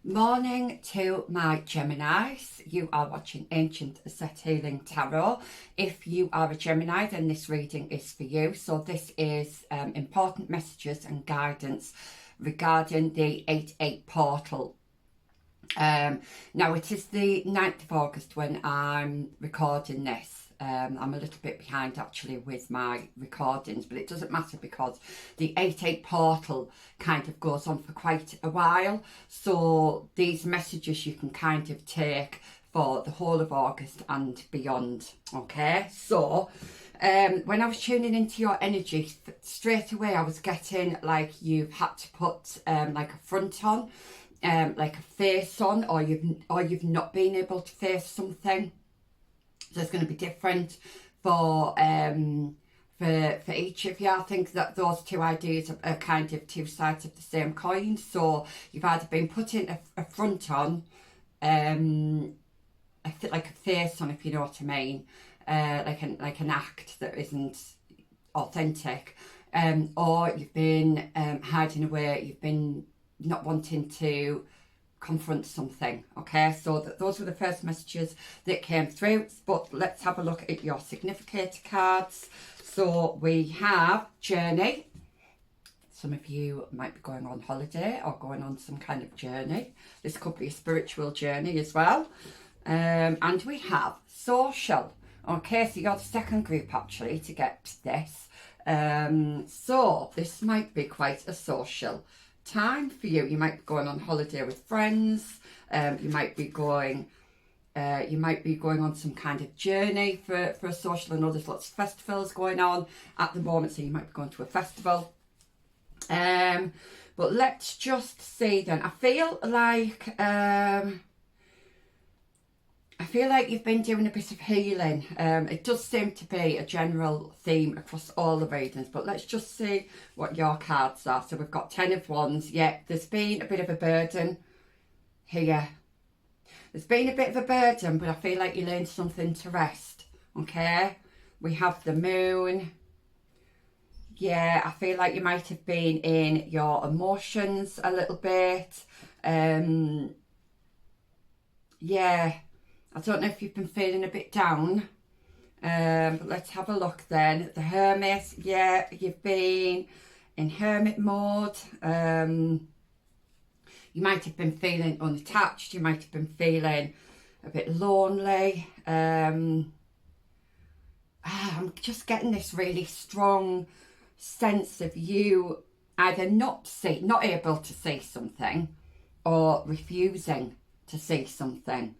Morning to my Geminis. You are watching Ancient Set Healing Tarot. If you are a Gemini, then this reading is for you. So this is important messages and guidance regarding the 8-8 portal. Now it is the 9th of August when I'm recording this. I'm a little bit behind actually with my recordings, but it doesn't matter because the 8-8 portal kind of goes on for quite a while. So these messages you can kind of take for the whole of August and beyond. Okay, so when I was tuning into your energy, straight away I was getting like you've had to put like a front on, like a face on, or you've not been able to face something. So it's going to be different for each of you. I think that those two ideas are kind of two sides of the same coin. So you've either been putting a front on, like a face on, if you know what I mean, like an act that isn't authentic, or you've been hiding away. You've been not wanting to confront something. Okay, so those were the first messages that came through, but let's have a look at your significator cards. So we have journey. Some of you might be going on holiday or going on some kind of journey. This could be a spiritual journey as well. And we have social. Okay, so you're the second group actually to get this. So this might be quite a social time for you. You might be going on holiday with friends. You might be going on some kind of journey for a social. I know there's lots of festivals going on at the moment, so you might be going to a festival. But let's just see then. I feel like you've been doing a bit of healing. It does seem to be a general theme across all the readings, but let's just see what your cards are. So we've got 10 of Wands. Yeah, there's been a bit of a burden here. There's been a bit of a burden, but I feel like you learned something to rest. Okay, we have the Moon. Yeah, I feel like you might have been in your emotions a little bit. Yeah, I don't know if you've been feeling a bit down, but let's have a look then. The Hermit, yeah, you've been in hermit mode. You might have been feeling unattached. You might have been feeling a bit lonely. I'm just getting this really strong sense of you either not able to see something or refusing to see something.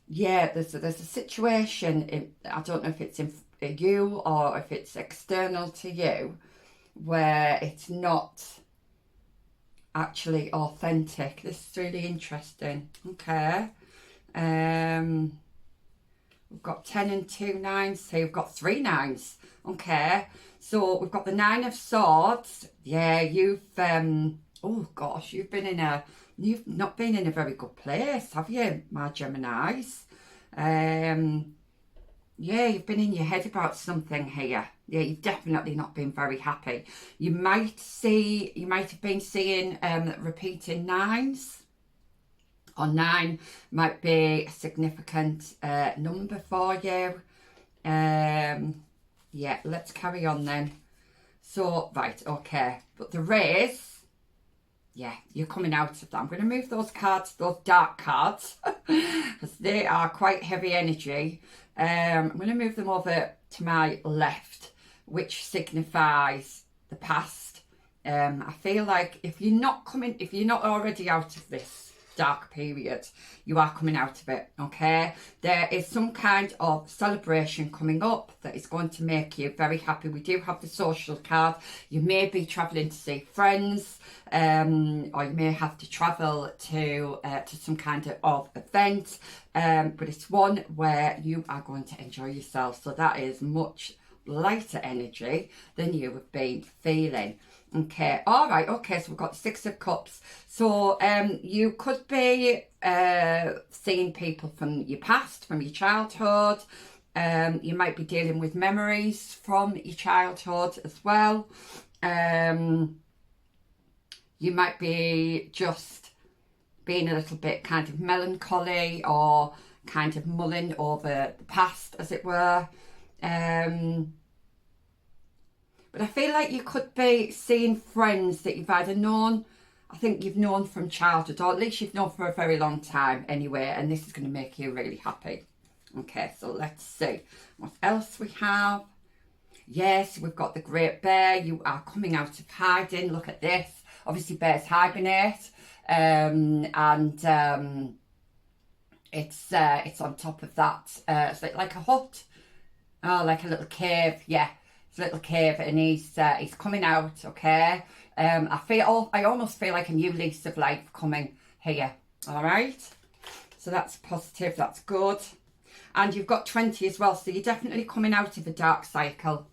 Yeah, there's a situation I don't know if it's in you or if it's external to you, where it's not actually authentic. This is really interesting. Okay, we've got 10 and 2 nines here. We've got 3 nines. Okay, so we've got the 9 of Swords. Yeah, you've oh gosh, you've not been in a very good place, have you, my Geminis? Yeah, you've been in your head about something here. Yeah, you've definitely not been very happy. You might have been seeing repeating 9s, or 9 might be a significant number for you. Yeah, let's carry on then. So, right, okay, but there is, yeah, you're coming out of that. I'm going to move those cards, those dark cards, because they are quite heavy energy. I'm going to move them over to my left, which signifies the past. I feel like if you're not already out of this dark period, you are coming out of it. Okay, there is some kind of celebration coming up that is going to make you very happy. We do have the social card. You may be traveling to see friends, or you may have to travel to some kind of event, but it's one where you are going to enjoy yourself. So that is much lighter energy than you have been feeling. Okay, all right, okay, so we've got 6 of Cups. So you could be seeing people from your past, from your childhood. You might be dealing with memories from your childhood as well. you might be just being a little bit kind of melancholy or kind of mulling over the past, as it were. But I feel like you could be seeing friends that you've either known, I think you've known from childhood, or at least you've known for a very long time anyway, and this is going to make you really happy. Okay, so let's see what else we have. Yes, we've got the Great Bear. You are coming out of hiding. Look at this. Obviously, bears hibernate, it's on top of that. It's like a hut, like a little cave. Yeah, it's a little cave, and he's coming out. Okay, I almost feel like a new lease of life coming here. All right, so that's positive. That's good. And you've got 20 as well, so you're definitely coming out of a dark cycle.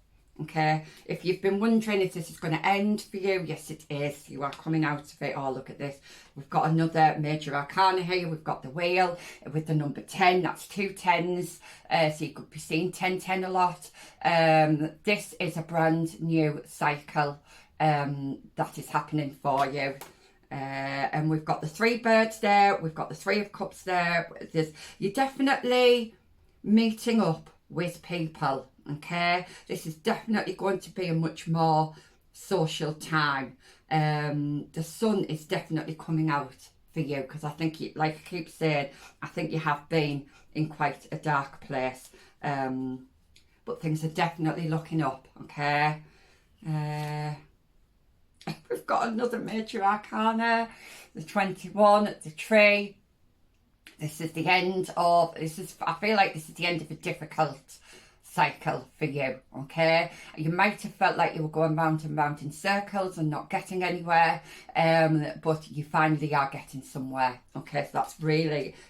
Okay, if you've been wondering if this is going to end for you, yes it is. You are coming out of it. Oh, look at this. We've got another major arcana here. We've got the wheel with the number 10. That's 2 10s. So you could be seeing 1010 a lot. This is a brand new cycle that is happening for you. And we've got the 3 birds there. We've got the 3 of cups there. You're definitely meeting up with people. Okay, this is definitely going to be a much more social time. The sun is definitely coming out for you, because I think, like I keep saying, I think you have been in quite a dark place. But things are definitely looking up. Okay. We've got another major arcana, the 21, the tree. This is the end of, I feel like this is the end of a difficult cycle for you. Okay, you might have felt like you were going round and round in circles and not getting anywhere, but you finally are getting somewhere. Okay, so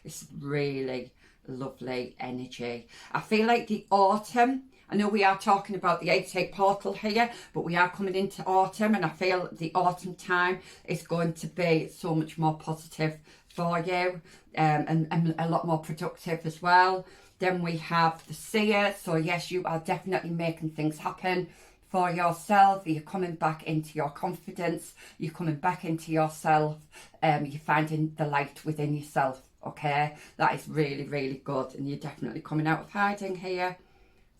it's really lovely energy. I feel like the autumn, I know we are talking about the 88 portal here, but we are coming into autumn, and I feel the autumn time is going to be so much more positive for you, and a lot more productive as well. Then we have the seer. So yes, you are definitely making things happen for yourself. You're coming back into your confidence. You're coming back into yourself. You're finding the light within yourself. Okay, that is really, really good. And you're definitely coming out of hiding here.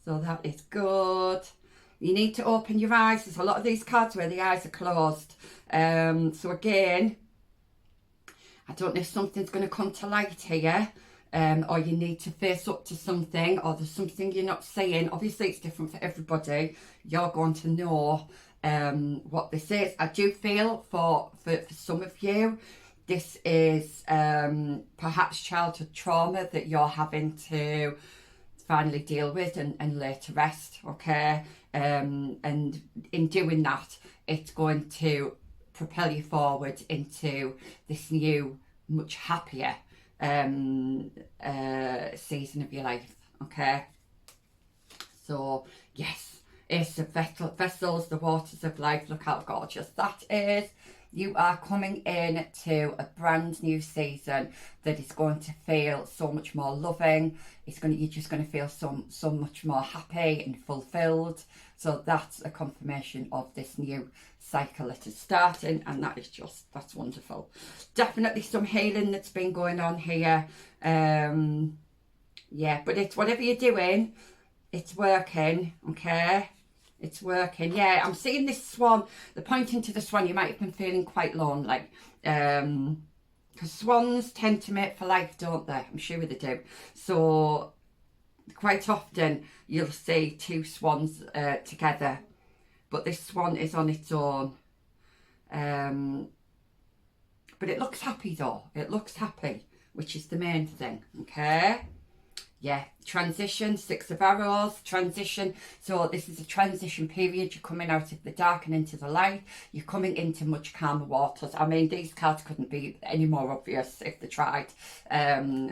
So that is good. You need to open your eyes. There's a lot of these cards where the eyes are closed. So again, I don't know if something's going to come to light here. Or you need to face up to something, or there's something you're not seeing. Obviously it's different for everybody. You're going to know what this is. I do feel for some of you, this is perhaps childhood trauma that you're having to finally deal with and lay to rest. Okay, and in doing that, it's going to propel you forward into this new, much happier season of your life. Okay, so yes, it's the vessels, the waters of life. Look how gorgeous that is. You are coming in to a brand new season that is going to feel so much more loving. You're just going to feel so much more happy and fulfilled. So that's a confirmation of this new cycle that is starting, and that's wonderful. Definitely some healing that's been going on here. Yeah, but it's whatever you're doing, it's working. Okay, it's working. Yeah, I'm seeing this swan. The pointing to the swan, you might have been feeling quite lonely, because swans tend to mate for life, don't they? I'm sure they do. So quite often you'll see 2 swans together, but this swan is on its own. But it looks happy though. It looks happy, which is the main thing. Okay. Yeah, transition, 6 of arrows, transition. So this is a transition period. You're coming out of the dark and into the light. You're coming into much calmer waters. I mean, these cards couldn't be any more obvious if they tried.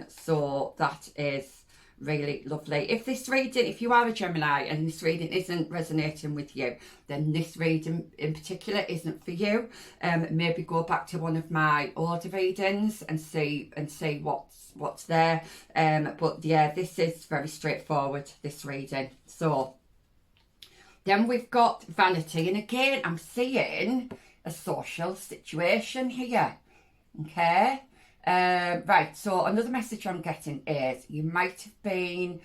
So that is really lovely. If this reading, if you are a Gemini and this reading isn't resonating with you, then this reading in particular isn't for you. Maybe go back to one of my older readings and see what's there. But yeah, this is very straightforward, this reading. So then we've got vanity, and again I'm seeing a social situation here. Okay. Right, so another message I'm getting is you might have been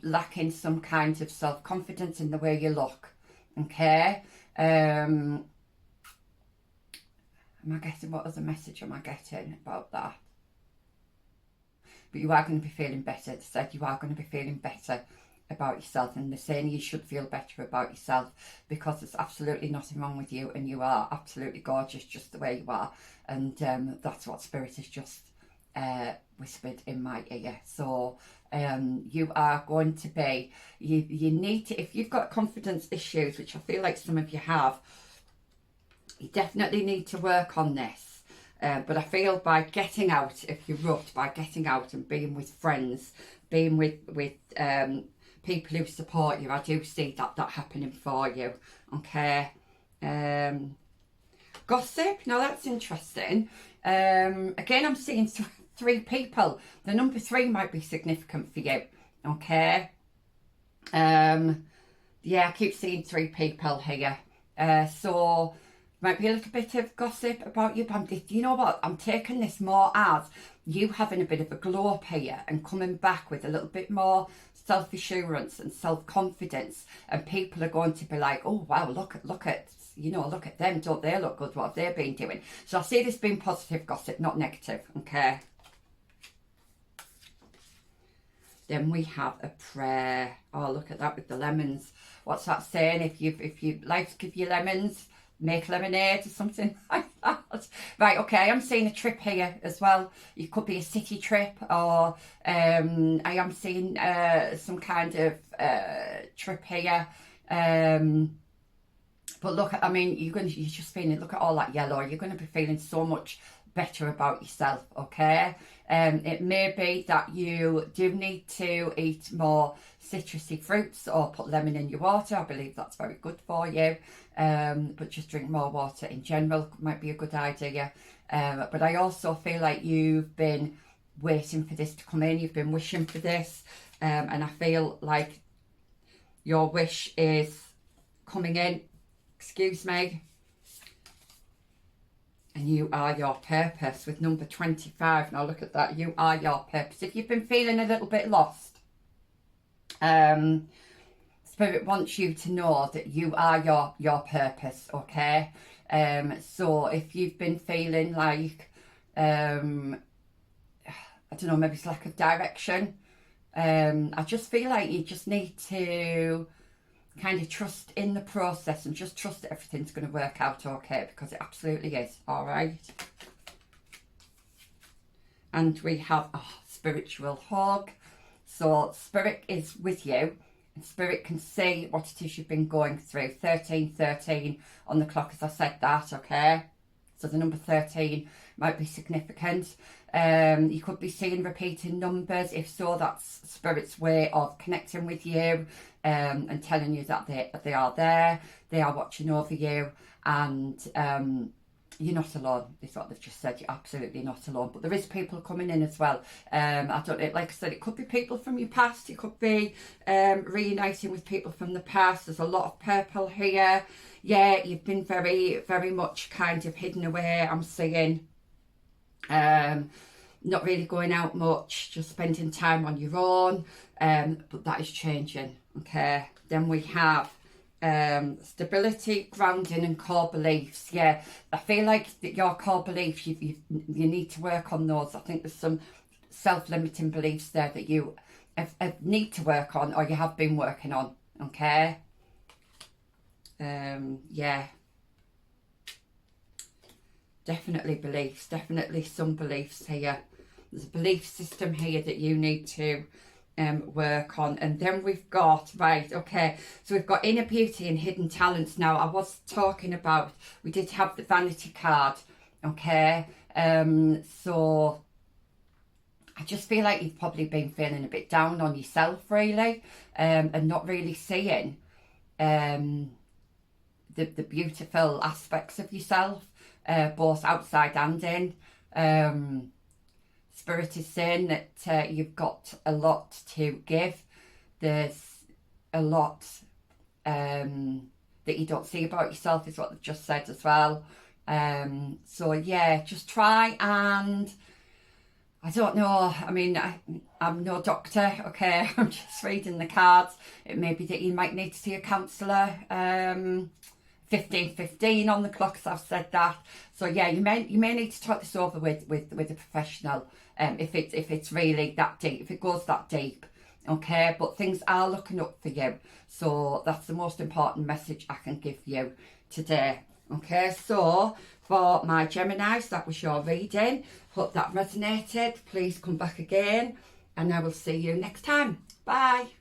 lacking some kind of self-confidence in the way you look. Okay. Am I getting, what other message am I getting about that? But you are going to be feeling better. They said you are going to be feeling better about yourself, and they're saying you should feel better about yourself because there's absolutely nothing wrong with you, and you are absolutely gorgeous just the way you are. And that's what Spirit has just whispered in my ear. So you are going to be, you need to, if you've got confidence issues, which I feel like some of you have, you definitely need to work on this. But I feel by getting out, if you're roughed, by getting out and being with friends, being with people who support you, I do see that happening for you. Okay. Gossip, now that's interesting. Again, I'm seeing three people. The number 3 might be significant for you. Okay. Yeah, I keep seeing 3 people here. So might be a little bit of gossip about you, but you know what? I'm taking this more as you having a bit of a glow up here and coming back with a little bit more self-assurance and self-confidence, and people are going to be like, oh wow, look at you know, look at them, don't they look good, what have they been doing? So I see this being positive gossip, not negative. Okay. Then we have a prayer. Oh, look at that with the lemons. What's that saying? If you like to give you lemons, make lemonade or something like that. Right, okay, I'm seeing a trip here as well. It could be a city trip, or I am seeing some kind of trip here. But look, I mean, you're just feeling, look at all that yellow. You're going to be feeling so much better about yourself, okay? It may be that you do need to eat more citrusy fruits or put lemon in your water. I believe that's very good for you. But just drink more water in general might be a good idea. But I also feel like you've been waiting for this to come in. You've been wishing for this. And I feel like your wish is coming in. Excuse me. And you are your purpose with number 25. Now look at that. You are your purpose. If you've been feeling a little bit lost, Spirit wants you to know that you are your purpose, okay? So if you've been feeling like, I don't know, maybe it's lack of direction, I just feel like you just need to kind of trust in the process and just trust that everything's going to work out okay, because it absolutely is. All right. And we have a spiritual hug. So Spirit is with you, and Spirit can see what it is you've been going through. 1313 on the clock, as I said that, okay? So the number 13 might be significant. You could be seeing repeating numbers. If so, that's Spirit's way of connecting with you and telling you that they are there. They are watching over you, and you're not alone, is what they've just said. You're absolutely not alone. But there is people coming in as well. I don't know, like I said, it could be people from your past. It could be reuniting with people from the past. There's a lot of purple here. Yeah, you've been very, very much kind of hidden away, I'm seeing. Not really going out much, just spending time on your own. But that is changing, okay? Then we have stability, grounding and core beliefs. Yeah, I feel like that your core beliefs, you need to work on those. I think there's some self-limiting beliefs there that you need to work on, or you have been working on, okay? Yeah, definitely beliefs, definitely some beliefs here. There's a belief system here that you need to work on. And then we've got, right, okay, so we've got inner beauty and hidden talents. Now, I was talking about, we did have the vanity card, okay? So I just feel like you've probably been feeling a bit down on yourself, really, and not really seeing the beautiful aspects of yourself, both outside and in. Spirit is saying that you've got a lot to give. There's a lot that that you don't see about yourself is what they've just said as well. So yeah, just try, and I don't know, I mean, I'm no doctor, okay, I'm just reading the cards. It may be that you might need to see a counsellor. 15:15 on the clock, as I've said that. So yeah, you may need to talk this over with a professional, if it's really that deep, if it goes that deep, okay. But things are looking up for you, so that's the most important message I can give you today. Okay, so for my Geminis, that was your reading. Hope that resonated. Please come back again, and I will see you next time. Bye.